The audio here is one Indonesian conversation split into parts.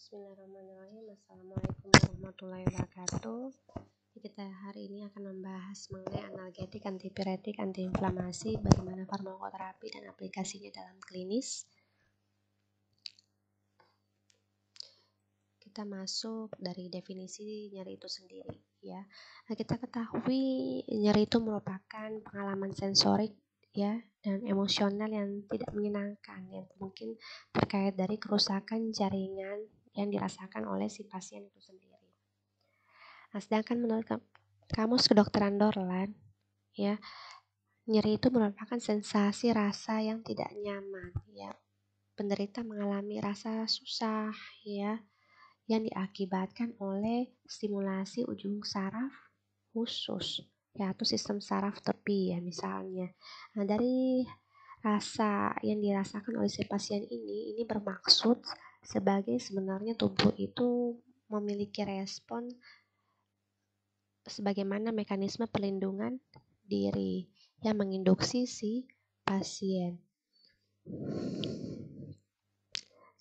Bismillahirrahmanirrahim. Assalamualaikum warahmatullahi wabarakatuh. Kita hari ini akan membahas mengenai analgetik, antipiretik, antiinflamasi, bagaimana farmakoterapi dan aplikasinya dalam klinis. Kita masuk dari definisi nyeri itu sendiri, ya. Nah, kita ketahui nyeri itu merupakan pengalaman sensorik, ya, dan emosional yang tidak menyenangkan, yang mungkin terkait dari kerusakan jaringan yang dirasakan oleh si pasien itu sendiri. Nah, sedangkan menurut Kamus Kedokteran Dorland, ya, nyeri itu merupakan sensasi rasa yang tidak nyaman, ya. Penderita mengalami rasa susah, ya, yang diakibatkan oleh stimulasi ujung saraf khusus, ya, atau sistem saraf tepi, ya, misalnya. Nah, dari rasa yang dirasakan oleh si pasien ini bermaksud sebagai sebenarnya tubuh itu memiliki respon sebagaimana mekanisme perlindungan diri yang menginduksi si pasien.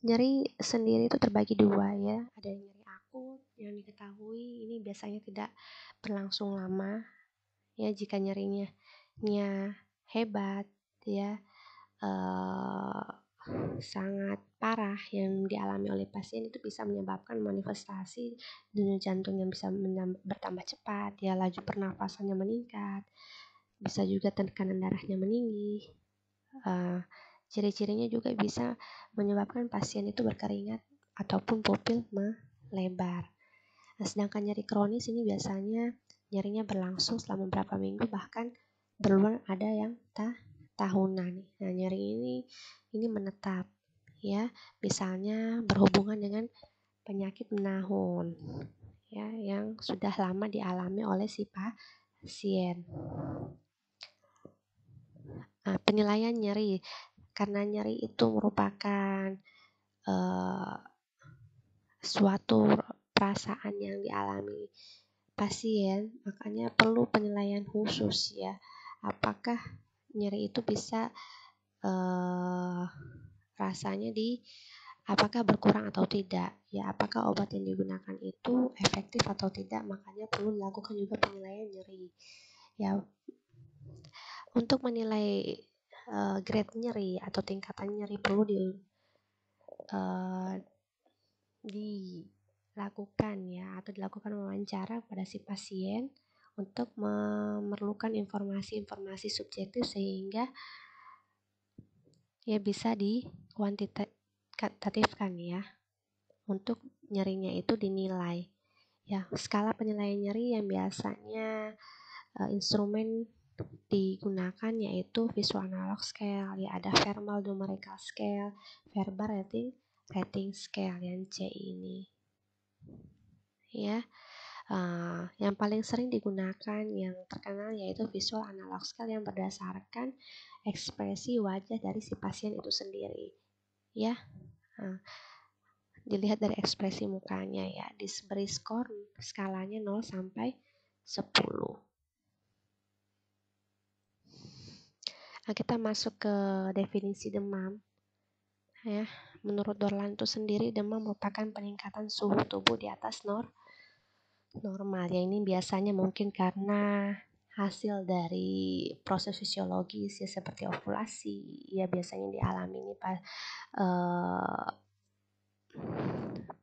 Nyeri sendiri itu terbagi dua, ya. Ada nyeri akut yang diketahui ini biasanya tidak berlangsung lama, ya. Jika nyerinya hebat, ya, sangat parah yang dialami oleh pasien, itu bisa menyebabkan manifestasi denyut jantung yang bisa bertambah cepat, ya, laju pernafasannya meningkat, bisa juga tekanan darahnya meninggi. Ciri-cirinya juga bisa menyebabkan pasien itu berkeringat ataupun pupil melebar. Nah, sedangkan nyeri kronis ini biasanya nyerinya berlangsung selama beberapa minggu, bahkan berulang ada yang tahunan. Nah, nyeri ini menetap, ya, misalnya berhubungan dengan penyakit menahun, ya, yang sudah lama dialami oleh si pasien. Nah, penilaian nyeri, karena nyeri itu merupakan suatu perasaan yang dialami pasien, makanya perlu penilaian khusus, ya. Apakah nyeri itu bisa rasanya apakah berkurang atau tidak, ya, apakah obat yang digunakan itu efektif atau tidak, makanya perlu dilakukan juga penilaian nyeri, ya. Untuk menilai grade nyeri atau tingkatan nyeri perlu dilakukan, ya, atau dilakukan wawancara pada si pasien untuk memerlukan informasi-informasi subjektif sehingga ya bisa dikuantitatifkan, ya, untuk nyerinya itu dinilai, ya. Skala penilaian nyeri yang biasanya instrumen digunakan yaitu visual analog scale, ya, ada verbal numerical scale, verbal rating scale yang C ini, ya. Yang paling sering digunakan yang terkenal yaitu visual analog scale yang berdasarkan ekspresi wajah dari si pasien itu sendiri, ya. Dilihat dari ekspresi mukanya, ya, diberi skor skalanya 0 sampai 10. Nah, kita masuk ke definisi demam, ya. Menurut Dorland itu sendiri, demam merupakan peningkatan suhu tubuh di atas normal, ya. Ini biasanya mungkin karena hasil dari proses fisiologis, ya, seperti ovulasi, ya, biasanya dialami ini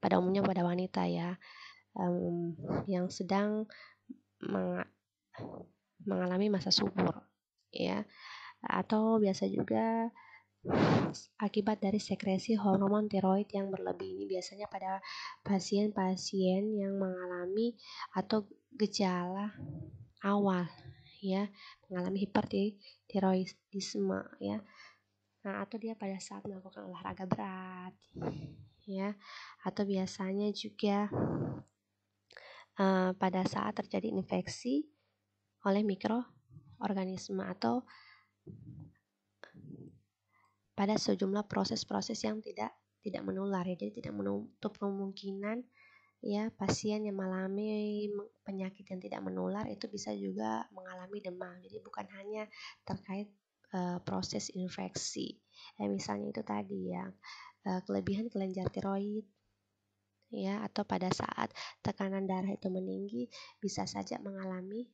pada umumnya pada wanita, ya, yang sedang mengalami masa subur, ya, atau biasa juga akibat dari sekresi hormon tiroid yang berlebih. Ini biasanya pada pasien-pasien yang mengalami atau gejala awal, ya, mengalami hipertiroidisme, ya. Nah, atau dia pada saat melakukan olahraga berat, ya, atau biasanya juga pada saat terjadi infeksi oleh mikroorganisme atau pada sejumlah proses-proses yang tidak menular, ya. Jadi tidak menutup kemungkinan, ya, pasien yang mengalami penyakit yang tidak menular itu bisa juga mengalami demam. Jadi bukan hanya terkait proses infeksi, misalnya itu tadi, ya, kelebihan kelenjar tiroid, ya, atau pada saat tekanan darah itu meninggi bisa saja mengalami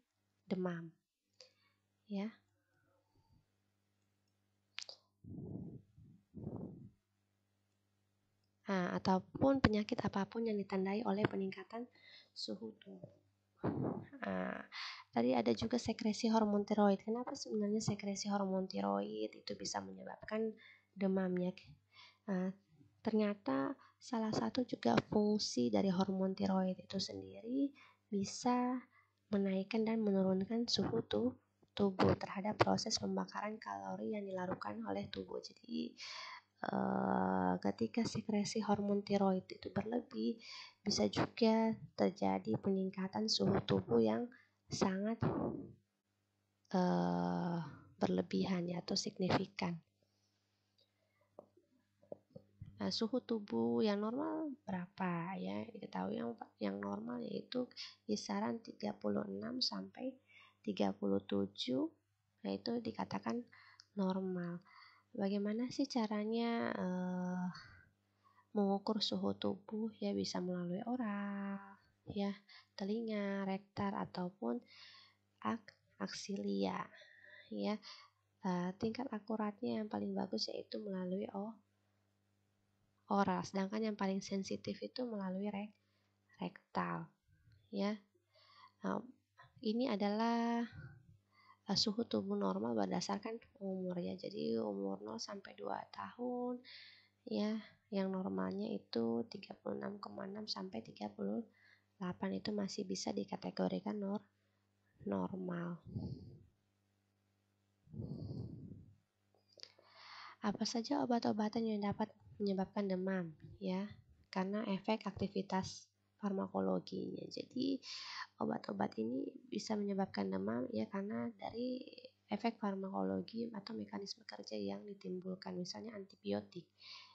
demam, ya. Nah, ataupun penyakit apapun yang ditandai oleh peningkatan suhu tubuh. Nah, tadi ada juga sekresi hormon tiroid. Kenapa sebenarnya sekresi hormon tiroid itu bisa menyebabkan demamnya? Nah, ternyata salah satu juga fungsi dari hormon tiroid itu sendiri bisa menaikkan dan menurunkan suhu tubuh terhadap proses pembakaran kalori yang dilakukan oleh tubuh. Jadi ketika sekresi hormon tiroid itu berlebih, bisa juga terjadi peningkatan suhu tubuh yang sangat berlebihan ya, atau signifikan. Nah, suhu tubuh yang normal berapa ya? Diketahui yang normal yaitu kisaran 36 sampai 37. Nah, itu dikatakan normal. Bagaimana sih caranya mengukur suhu tubuh? Ya, bisa melalui oral, ya, telinga, rektal ataupun aksilia, ya. Tingkat akuratnya yang paling bagus yaitu melalui oral, sedangkan yang paling sensitif itu melalui rektal, ya. Nah, ini adalah suhu tubuh normal berdasarkan umur ya. Jadi umur 0 sampai 2 tahun ya, yang normalnya itu 36,6 sampai 38 itu masih bisa dikategorikan normal. Apa saja obat-obatan yang dapat menyebabkan demam ya? Karena efek aktivitas farmakologinya. Jadi obat-obat ini bisa menyebabkan demam ya karena dari efek farmakologi atau mekanisme kerja yang ditimbulkan. Misalnya antibiotik.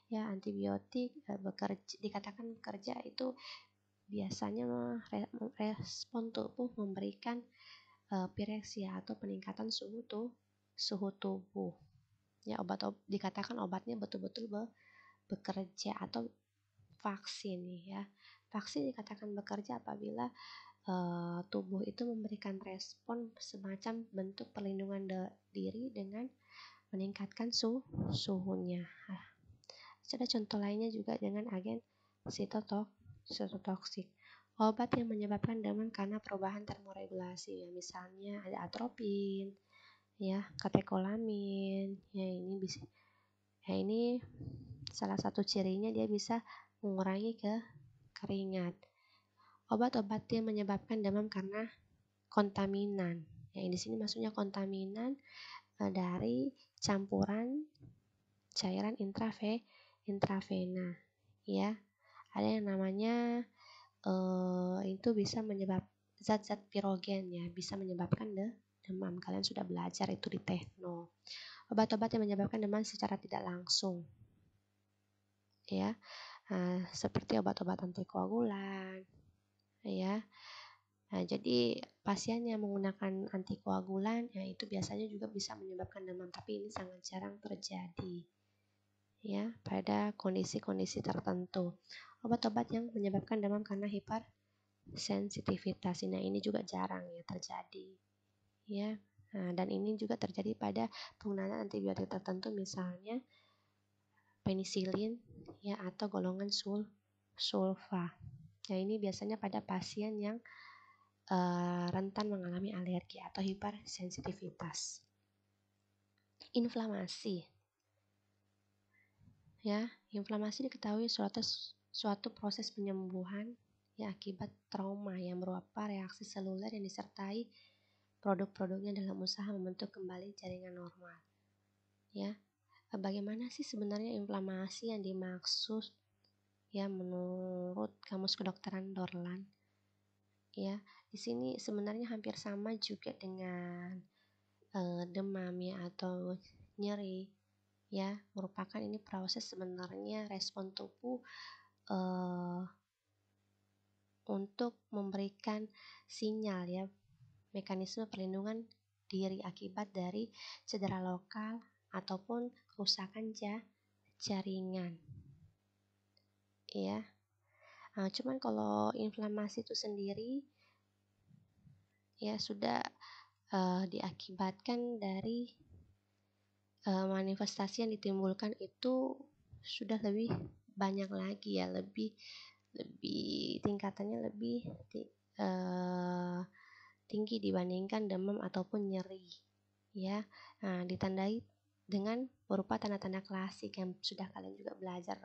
Ya, antibiotik dikatakan bekerja itu biasanya respon tubuh memberikan pireksia atau peningkatan suhu tubuh. Ya, dikatakan obatnya betul-betul bekerja. Atau vaksin ya. Vaksin dikatakan bekerja apabila tubuh itu memberikan respon semacam bentuk perlindungan diri dengan meningkatkan suhunya. Ada contoh lainnya juga dengan agen sitotoksik. Obat yang menyebabkan demam karena perubahan termoregulasi ya, misalnya ada atropin, ya, katekolamin. Ya, ini salah satu cirinya dia bisa mengurangi keringat. Obat-obat yang menyebabkan demam karena kontaminan. Ya, di sini maksudnya kontaminan dari campuran cairan intravena. Ya, ada yang namanya itu bisa menyebabkan zat-zat pirogen ya, bisa menyebabkan demam. Kalian sudah belajar itu di tekno. Obat-obat yang menyebabkan demam secara tidak langsung. Ya, seperti obat-obat antikoagulan. Ya. Nah, jadi pasien yang menggunakan antikoagulan ya itu biasanya juga bisa menyebabkan demam, tapi ini sangat jarang terjadi ya pada kondisi-kondisi tertentu. Obat-obat yang menyebabkan demam karena hipersensitivitas, nah ini juga jarang ya terjadi ya. Nah, dan ini juga terjadi pada penggunaan antibiotik tertentu, misalnya penisilin ya atau golongan sulfa. Nah, ini biasanya pada pasien yang rentan mengalami alergi atau hipersensitivitas. Inflamasi. Ya, inflamasi diketahui suatu proses penyembuhan ya akibat trauma yang berupa reaksi seluler yang disertai produk-produknya dalam usaha membentuk kembali jaringan normal. Ya, bagaimana sih sebenarnya inflamasi yang dimaksud ya menurut Kamus Kedokteran Dorland? Ya, di sini sebenarnya hampir sama juga dengan demam ya atau nyeri ya, merupakan ini proses sebenarnya respon tubuh untuk memberikan sinyal ya, mekanisme perlindungan diri akibat dari cedera lokal ataupun kerusakan jaringan ya. Cuman kalau inflamasi itu sendiri ya sudah diakibatkan dari manifestasi yang ditimbulkan itu sudah lebih banyak lagi ya, lebih tingkatannya lebih tinggi dibandingkan demam ataupun nyeri ya. Ditandai dengan berupa tanda-tanda klasik yang sudah kalian juga belajar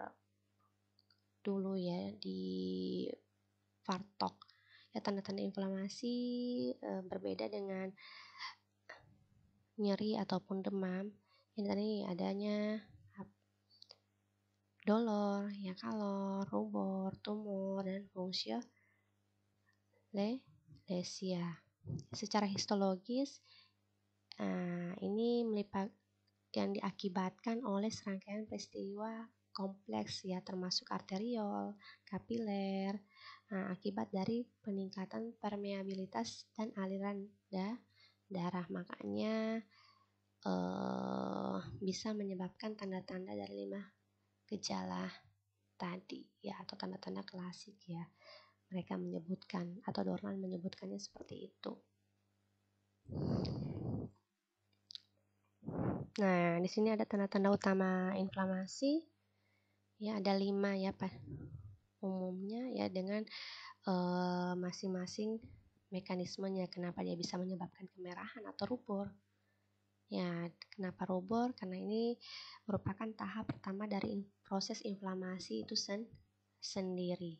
dulu ya di Vartok ya. Tanda-tanda inflamasi berbeda dengan nyeri ataupun demam. Ini tadi adanya dolor, ya kalor, rubor, tumor, dan fungsi lesia. Secara histologis ini yang diakibatkan oleh serangkaian peristiwa kompleks ya, termasuk arteriol, kapiler, akibat dari peningkatan permeabilitas dan aliran darah. Makanya bisa menyebabkan tanda-tanda dari 5 gejala tadi ya, atau tanda-tanda klasik ya, mereka menyebutkan atau Dornan menyebutkannya seperti itu. Nah, di sini ada tanda-tanda utama inflamasi ya, ada 5 ya Pak umumnya ya, dengan masing-masing mekanismenya kenapa dia bisa menyebabkan kemerahan atau rubor. Ya, kenapa rubor? Karena ini merupakan tahap pertama dari proses inflamasi itu sendiri.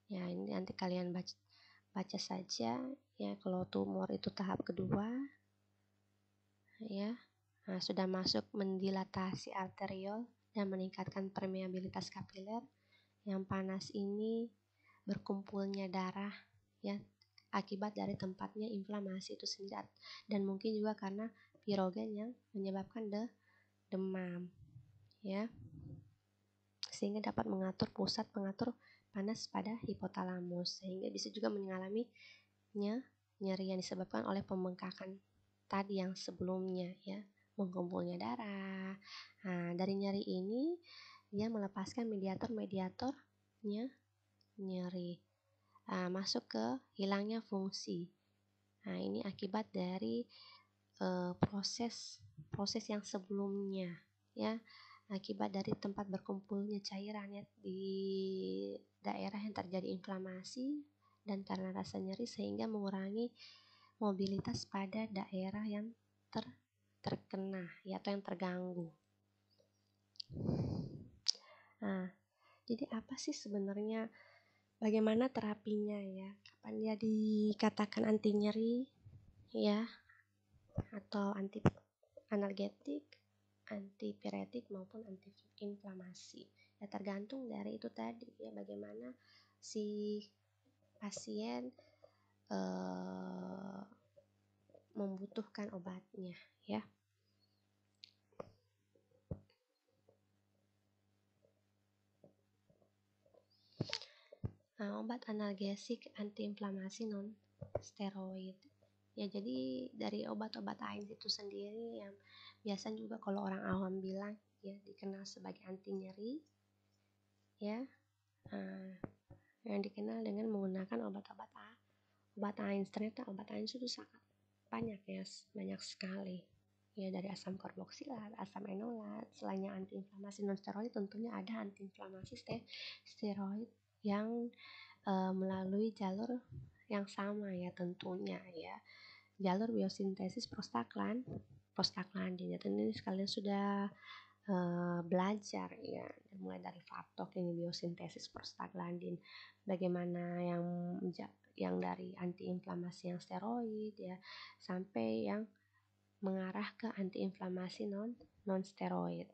Ya, ini nanti kalian baca saja ya. Kalau tumor itu tahap kedua ya. Sudah masuk mendilatasi arteriol dan meningkatkan permeabilitas kapiler. Yang panas ini berkumpulnya darah ya, akibat dari tempatnya inflamasi itu sendiri, dan mungkin juga karena pirogen yang menyebabkan demam ya, sehingga dapat mengatur pusat pengatur panas pada hipotalamus, sehingga bisa juga mengalami nyeri yang disebabkan oleh pembengkakan tadi yang sebelumnya ya, mengumpulnya darah. Dari nyeri ini dia melepaskan mediatornya nyeri, masuk ke hilangnya fungsi. Ini akibat dari proses yang sebelumnya ya, akibat dari tempat berkumpulnya cairan ya, di daerah yang terjadi inflamasi dan karena rasa nyeri sehingga mengurangi mobilitas pada daerah yang terkena ya, atau yang terganggu. Jadi apa sih sebenarnya, bagaimana terapinya ya, kapan dia dikatakan anti nyeri ya, atau anti analgetik, antipiretik maupun anti inflamasi ya, tergantung dari itu tadi ya, bagaimana si pasien membutuhkan obatnya ya. Obat analgesik antiinflamasi non steroid ya, jadi dari obat-obat AINS itu sendiri yang biasa juga kalau orang awam bilang ya, dikenal sebagai anti nyeri ya, yang dikenal dengan menggunakan obat AINS. Ternyata obat AINS itu sangat banyak ya, banyak sekali ya, dari asam karboksilat, asam enolat. Selainnya antiinflamasi non steroid, tentunya ada antiinflamasi steroid yang melalui jalur yang sama ya, tentunya ya, jalur biosintesis prostaglandin ya. Tentunya kalian sudah belajar ya, mulai dari Vartok ini biosintesis prostaglandin, bagaimana yang dari antiinflamasi yang steroid ya, sampai yang mengarah ke antiinflamasi non steroid.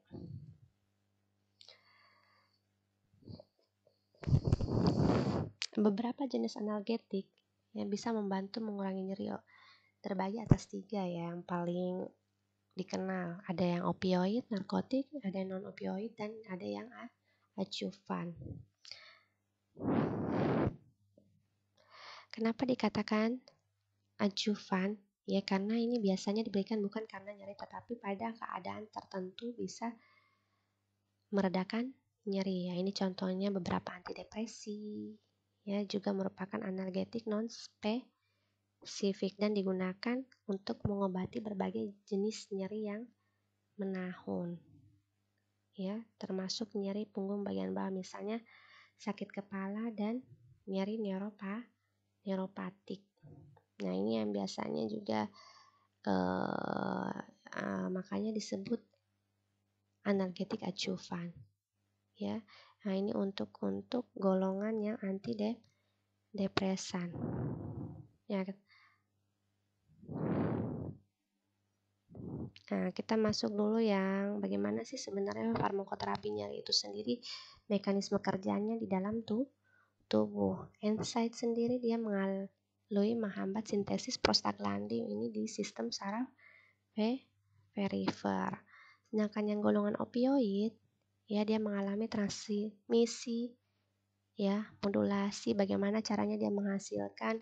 Beberapa jenis analgetik yang bisa membantu mengurangi nyeri terbagi atas 3 ya, yang paling dikenal. Ada yang opioid, narkotik, ada yang non-opioid, dan ada yang adjuvan. Kenapa dikatakan adjuvan? Ya, karena ini biasanya diberikan bukan karena nyeri, tetapi pada keadaan tertentu bisa meredakan nyeri. Ya, ini contohnya beberapa antidepresi. Ya, juga merupakan analgetik non-spesifik dan digunakan untuk mengobati berbagai jenis nyeri yang menahun. Ya, termasuk nyeri punggung bagian bawah, misalnya sakit kepala dan nyeri neuropatik. Nah, ini yang biasanya juga makanya disebut analgetik adjuvan. Ya, nah ini untuk golongan yang antidepresan. Ya, nah kita masuk dulu yang bagaimana sih sebenarnya farmakoterapi nyeri itu sendiri, mekanisme kerjanya di dalam tubuh. NSAID sendiri dia menghambat sintesis prostaglandin ini di sistem saraf perifer. Sedangkan yang golongan opioid, ya dia mengalami transmisi, ya modulasi. Bagaimana caranya dia menghasilkan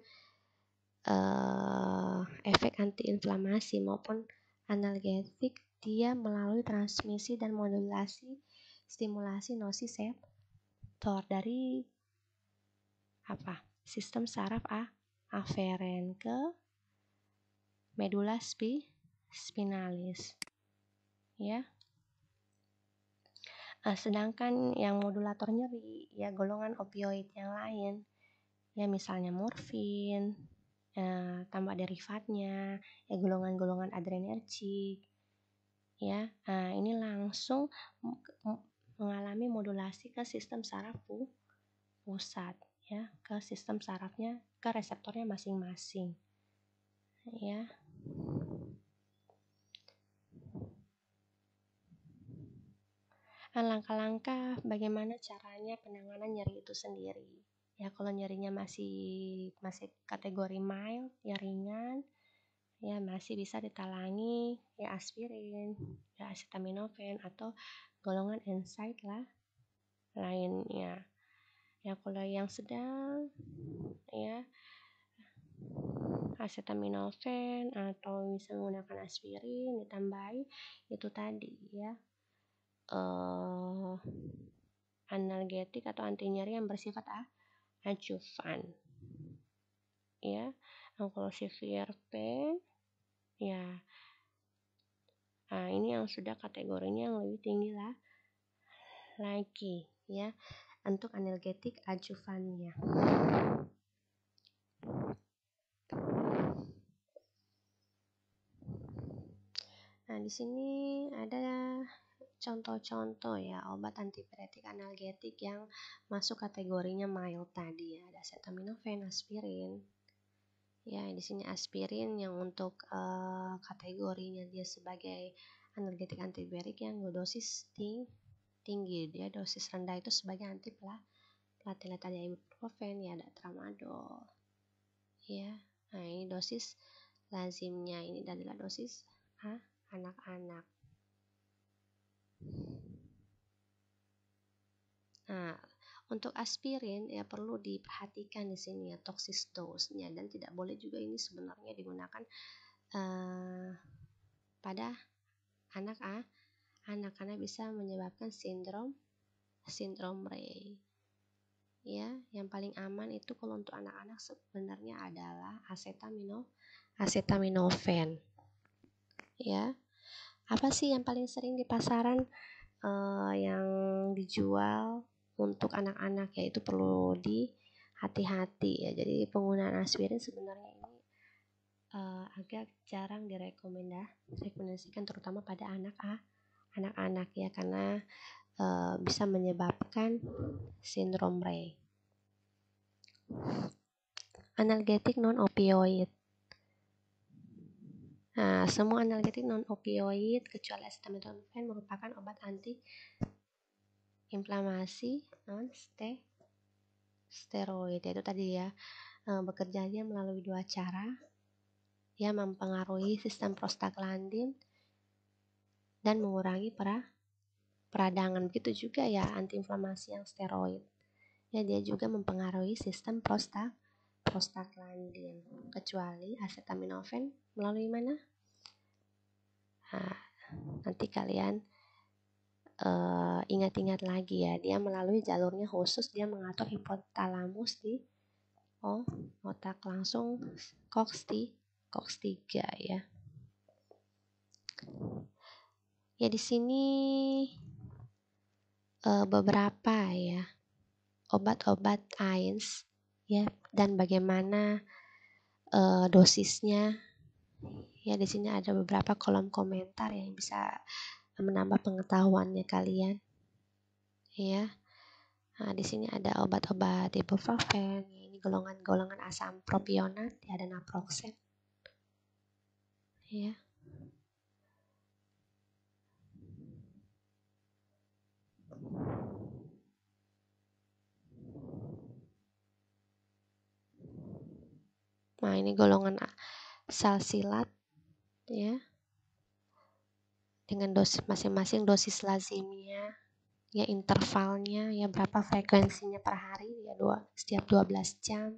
efek antiinflamasi maupun analgetik, dia melalui transmisi dan modulasi stimulasi nosiseptor dari sistem saraf aferen ke medula spinalis, ya. Sedangkan yang modulator nyeri, ya golongan opioid yang lain, ya misalnya morfin, tambah derivatnya, ya golongan-golongan adrenergik, ya. Ini langsung mengalami modulasi ke sistem saraf pusat, ya, ke sistem sarafnya, ke reseptornya masing-masing, ya. Langkah-langkah bagaimana caranya penanganan nyeri itu sendiri. Ya, kalau nyerinya masih kategori mild, ya ringan, ya masih bisa ditalangi, ya aspirin, ya acetaminophen atau golongan NSAID lah lainnya. Ya, kalau yang sedang, ya acetaminophen atau bisa menggunakan aspirin ditambahi itu tadi, ya. Analgetik atau anti nyeri yang bersifat adjuvan, ya. Kalau severe pain, ya ini yang sudah kategorinya yang lebih tinggi lah lagi, ya, untuk analgetik adjuvannya. Nah, di sini ada contoh-contoh ya obat antipiretik analgetik yang masuk kategorinya mild tadi, ya. Ada acetaminophen, aspirin. Ya, di sini aspirin yang untuk kategorinya dia sebagai analgetik antipiretik yang dosis tinggi, dia dosis rendah itu sebagai antiplatelet. Ada ibuprofen, ya ada tramadol. Ya. Nah, ini dosis lazimnya, ini adalah dosis anak-anak. Nah, untuk aspirin ya perlu diperhatikan di sini ya toksis dose-nya, dan tidak boleh juga ini sebenarnya digunakan pada anak karena bisa menyebabkan sindrom Rey. Ya, yang paling aman itu kalau untuk anak-anak sebenarnya adalah acetaminophen. Ya. Apa sih yang paling sering di pasaran yang dijual untuk anak-anak, yaitu perlu hati-hati ya. Jadi penggunaan aspirin sebenarnya ini agak jarang direkomendasikan terutama pada anak-anak ya, karena bisa menyebabkan sindrom Rey. Analgetik non-opioid. Nah, semua analgetik non-opioid kecuali acetaminophen merupakan obat anti-inflamasi non-steroid, yaitu tadi ya, bekerjanya melalui dua cara, ya, mempengaruhi sistem prostaglandin dan mengurangi peradangan. Begitu juga ya antiinflamasi yang steroid, ya dia juga mempengaruhi sistem prostaglandin, kecuali acetaminophen melalui mana? Nah, nanti kalian ingat-ingat lagi ya, dia melalui jalurnya khusus, dia mengatur hipotalamus di otak langsung COX-3 ya. Ya di sini beberapa ya obat-obat AINS ya, dan bagaimana dosisnya. Ya di sini ada beberapa kolom komentar yang bisa menambah pengetahuannya kalian. Ya. Nah, di sini ada obat-obat ibuprofen, ini golongan-golongan asam propionat, ya, ada naproxen. Ya. Nah, ini golongan salsilat ya. Dengan dosis masing-masing, dosis lazimnya, ya, intervalnya, ya, berapa frekuensinya per hari, ya, setiap 12 jam.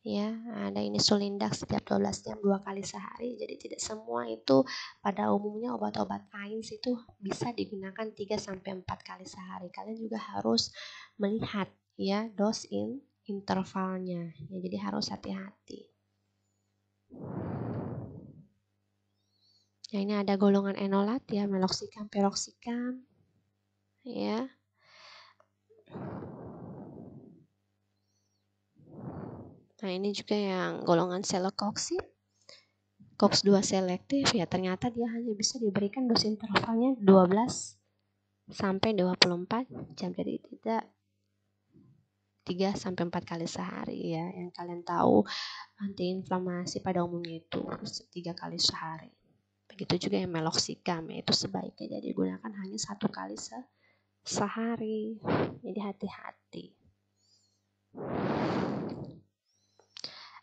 Ya, ada ini Sulindax setiap 12 jam 2 kali sehari. Jadi tidak semua itu, pada umumnya obat-obat AINS itu bisa digunakan 3-4 kali sehari. Kalian juga harus melihat ya intervalnya. Ya, jadi harus hati-hati. Ya, ini ada golongan enolat ya, meloxicam, peroxicam. Ya. Nah, ini juga yang golongan celecoxib, COX-2 selektif ya, ternyata dia hanya bisa diberikan dosis intervalnya 12 sampai 24 jam, jadi tidak 3-4 kali sehari ya. Yang kalian tahu antiinflamasi pada umumnya itu 3 kali sehari. Begitu juga yang meloxicam, itu sebaiknya jadi gunakan hanya 1 kali sehari. Jadi hati-hati.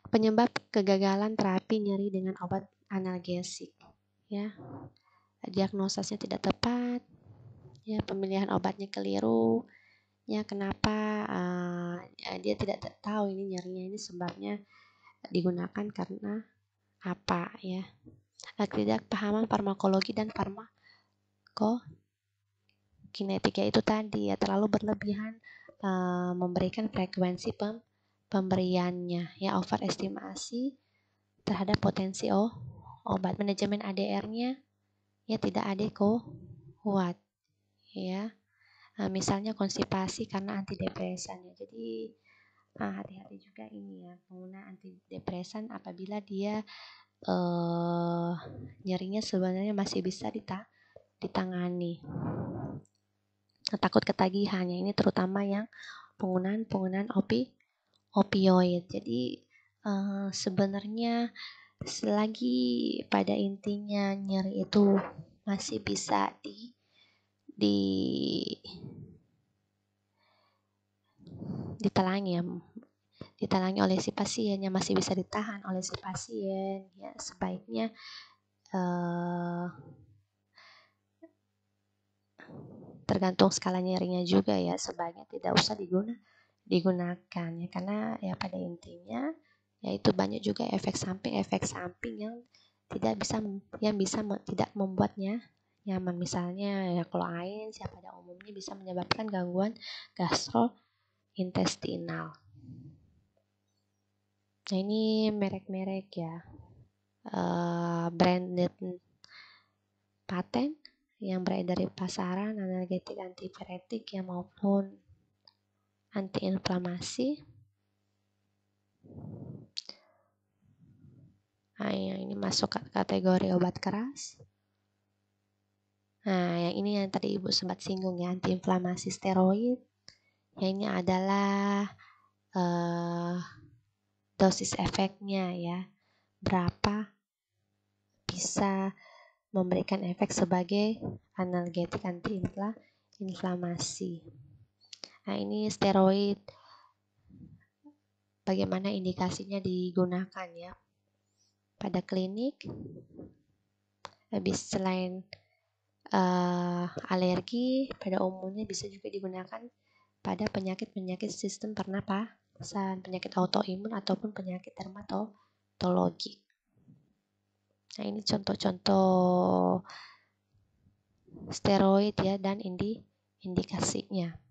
Penyebab kegagalan terapi nyeri dengan obat analgesik ya. Diagnosisnya tidak tepat, ya, pemilihan obatnya keliru. Ya, kenapa dia tidak tahu ini nyerinya ini sebabnya digunakan karena apa ya. Ketidakpahaman farmakologi dan farmakokinetika itu tadi ya, terlalu berlebihan memberikan frekuensi pemberiannya ya, overestimasi terhadap potensi obat. Manajemen ADR-nya ya tidak kuat ya. Misalnya konstipasi karena antidepresan ya. Jadi hati-hati juga ini ya, pengguna antidepresan apabila dia nyerinya sebenarnya masih bisa ditangani. Takut ketagihannya ini terutama yang penggunaan opioid. Jadi sebenarnya selagi pada intinya nyeri itu masih bisa ditalangi oleh si pasien, yang masih bisa ditahan oleh si pasien ya, sebaiknya tergantung skala nyerinya juga ya, sebaiknya tidak usah digunakan ya, karena ya pada intinya ya itu banyak juga efek samping yang tidak membuatnya nyaman. Misalnya ya kalau AINS ya pada umumnya bisa menyebabkan gangguan gastrointestinal. Nah, ini merek-merek ya, branded paten yang beredar di pasaran, analgetik, antipiretik ya maupun antiinflamasi. Nah, yang ini masuk kategori obat keras. Nah, yang ini yang tadi Ibu sempat singgung ya, antiinflamasi steroid. Yang ini adalah dosis efeknya ya, berapa bisa memberikan efek sebagai analgetik anti-inflamasi. Nah, ini steroid, bagaimana indikasinya digunakan ya pada klinik. Habis selain alergi, pada umumnya bisa juga digunakan pada penyakit-penyakit sistem pernapasan, penyakit autoimun ataupun penyakit dermatologi. Nah, ini contoh-contoh steroid ya dan indikasinya.